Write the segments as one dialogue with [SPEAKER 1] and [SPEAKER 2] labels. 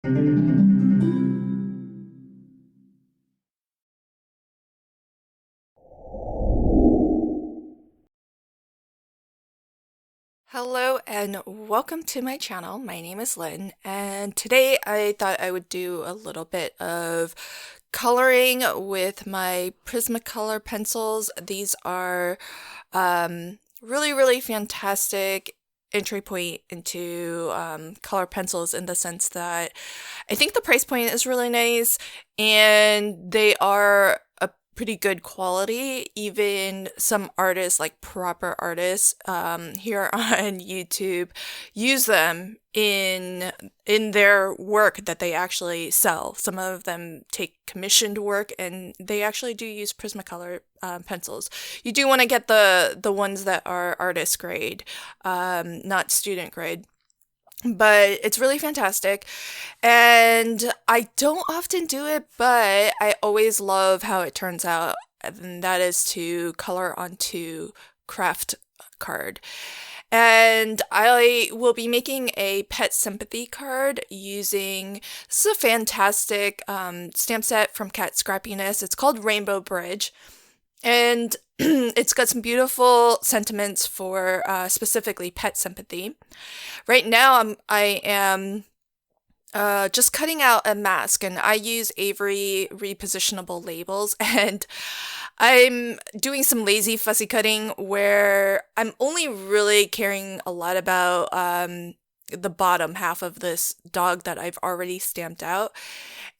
[SPEAKER 1] Hello and welcome to my channel. My name is Lynn, and today I thought I would do a little bit of coloring with my Prismacolor pencils. These are really fantastic entry point into color pencils in the sense that I think the price point is really nice and they are a pretty good quality. Even some artists, like proper artists, here on YouTube, use them in their work that they actually sell. Some of them take commissioned work, and they actually do use Prismacolor pencils. You do want to get the ones that are artist grade, not student grade. But it's really fantastic. And I don't often do it, but I always love how it turns out. And that is to color onto Kraft card. And I will be making a pet sympathy card using this is a fantastic stamp set from Cat Scrappiness. It's called Rainbow Bridge. And it's got some beautiful sentiments for specifically pet sympathy. Right now, I am just cutting out a mask, and I use Avery repositionable labels, and I'm doing some lazy fussy cutting where I'm only really caring a lot about the bottom half of this dog that I've already stamped out.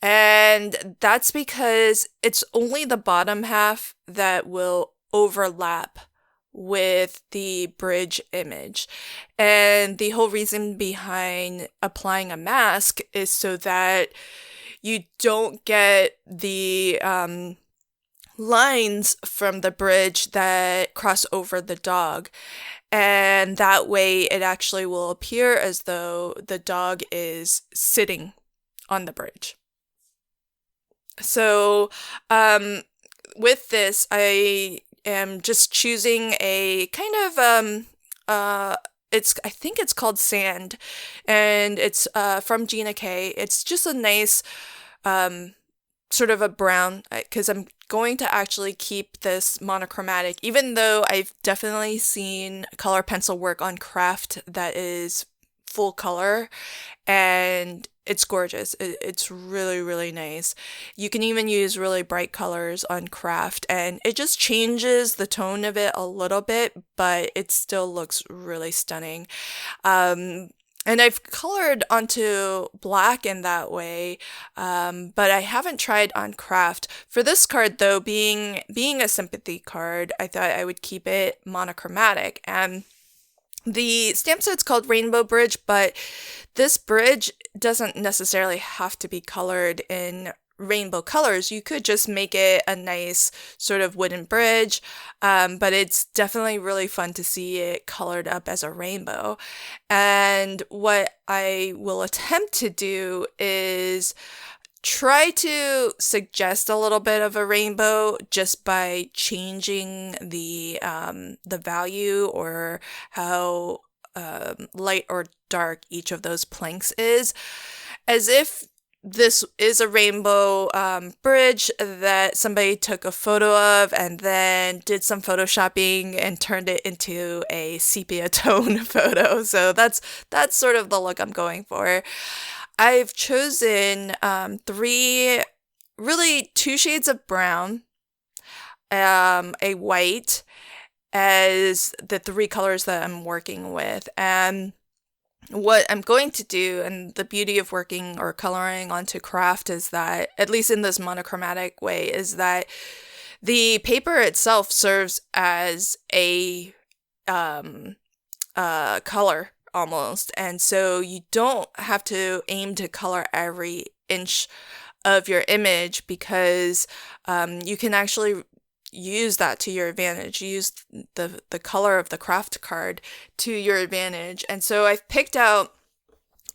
[SPEAKER 1] And that's because it's only the bottom half that will overlap with the bridge image. And the whole reason behind applying a mask is so that you don't get the lines from the bridge that cross over the dog. And that way it actually will appear as though the dog is sitting on the bridge. So, with this, I am just choosing a kind of I think it's called Sand, and it's from Gina K. It's just a nice sort of a brown, because I'm going to actually keep this monochromatic, even though I've definitely seen color pencil work on Kraft that is full color, and it's gorgeous. It's really nice. You can even use really bright colors on Kraft, and it just changes the tone of it a little bit, but it still looks really stunning. And I've colored onto black in that way, but I haven't tried on Kraft. For this card, though, being a sympathy card, I thought I would keep it monochromatic. And the stamp set's called Rainbow Bridge, but this bridge doesn't necessarily have to be colored in rainbow colors. You could just make it a nice sort of wooden bridge, but it's definitely really fun to see it colored up as a rainbow. And what I will attempt to do is try to suggest a little bit of a rainbow just by changing the value or how light or dark each of those planks is, as if this is a rainbow bridge that somebody took a photo of and then did some photoshopping and turned it into a sepia tone photo. So that's sort of the look I'm going for. I've chosen two shades of brown, a white as the three colors that I'm working with. And what I'm going to do, and the beauty of working or coloring onto Kraft is that, at least in this monochromatic way, is that the paper itself serves as a color almost. And so you don't have to aim to color every inch of your image, because you can actually use that to your advantage. Use the color of the Kraft card to your advantage. And so I've picked out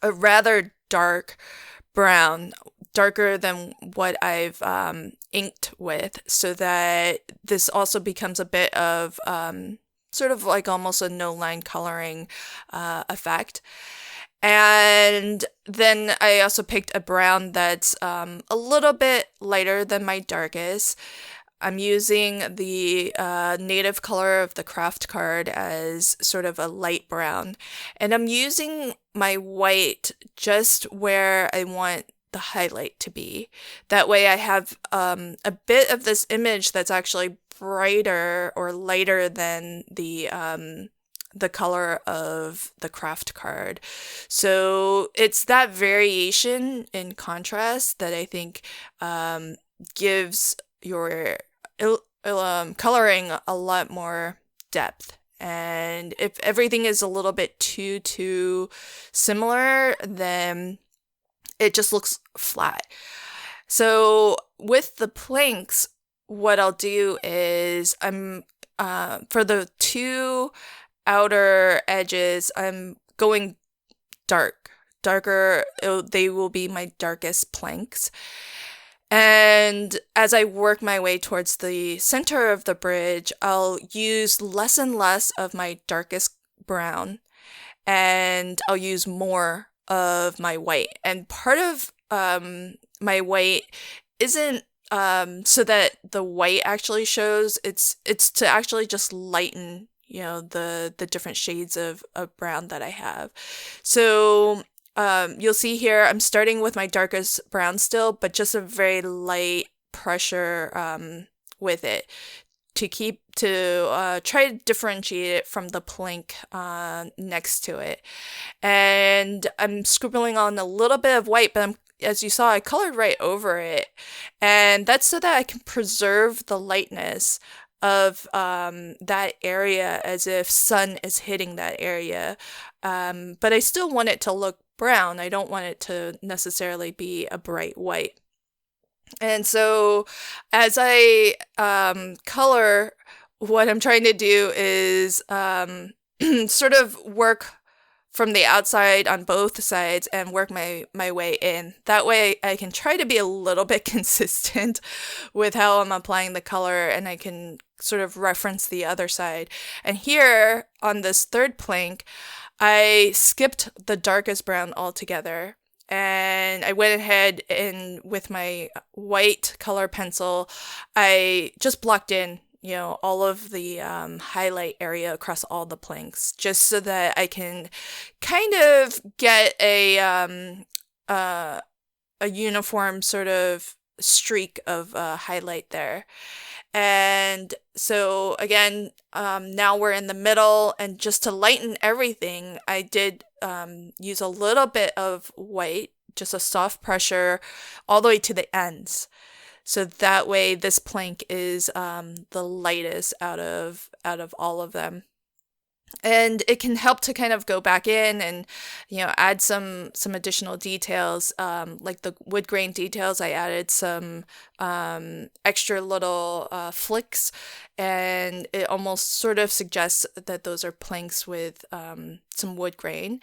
[SPEAKER 1] a rather dark brown, darker than what I've inked with, so that this also becomes a bit of sort of like almost a no line coloring effect. And then I also picked a brown that's a little bit lighter than my darkest. I'm using the native color of the Kraft card as sort of a light brown. And I'm using my white just where I want the highlight to be. That way I have a bit of this image that's actually brighter or lighter than the color of the Kraft card. So it's that variation in contrast that I think gives your coloring a lot more depth. And if everything is a little bit too similar, then it just looks flat. So with the planks, what I'll do is I'm for the two outer edges, I'm going darker. They will be my darkest planks. And as I work my way towards the center of the bridge, I'll use less and less of my darkest brown, and I'll use more of my white. And part of my white isn't so that the white actually shows. It's to actually just lighten, the different shades of brown that I have. So you'll see here, I'm starting with my darkest brown still, but just a very light pressure with it to try to differentiate it from the plank next to it. And I'm scribbling on a little bit of white, but as you saw, I colored right over it. And that's so that I can preserve the lightness of that area as if sun is hitting that area. But I still want it to look brown. I don't want it to necessarily be a bright white. And so as I color, what I'm trying to do is sort of work from the outside on both sides and work my way in. That way I can try to be a little bit consistent with how I'm applying the color, and I can sort of reference the other side. And here on this third plank, I skipped the darkest brown altogether, and I went ahead and with my white color pencil, I just blocked in, all of the highlight area across all the planks, just so that I can kind of get a uniform sort of streak of highlight there. And so again, now we're in the middle, and just to lighten everything, I did use a little bit of white, just a soft pressure all the way to the ends. So that way this plank is the lightest out of all of them. And it can help to kind of go back in and, add some additional details, like the wood grain details. I added some extra little flicks, and it almost sort of suggests that those are planks with some wood grain.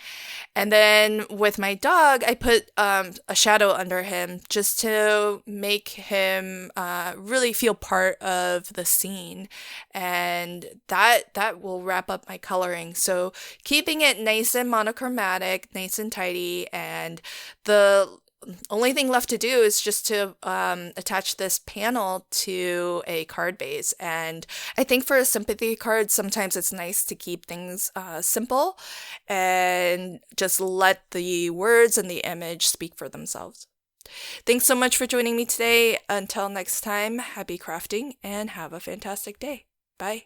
[SPEAKER 1] And then with my dog, I put a shadow under him just to make him really feel part of the scene, and that will wrap up my coloring. So keeping it nice and monochromatic, nice and tidy, and the only thing left to do is just to attach this panel to a card base. And I think for a sympathy card, sometimes it's nice to keep things simple and just let the words and the image speak for themselves. Thanks so much for joining me today. Until next time, happy crafting and have a fantastic day. Bye.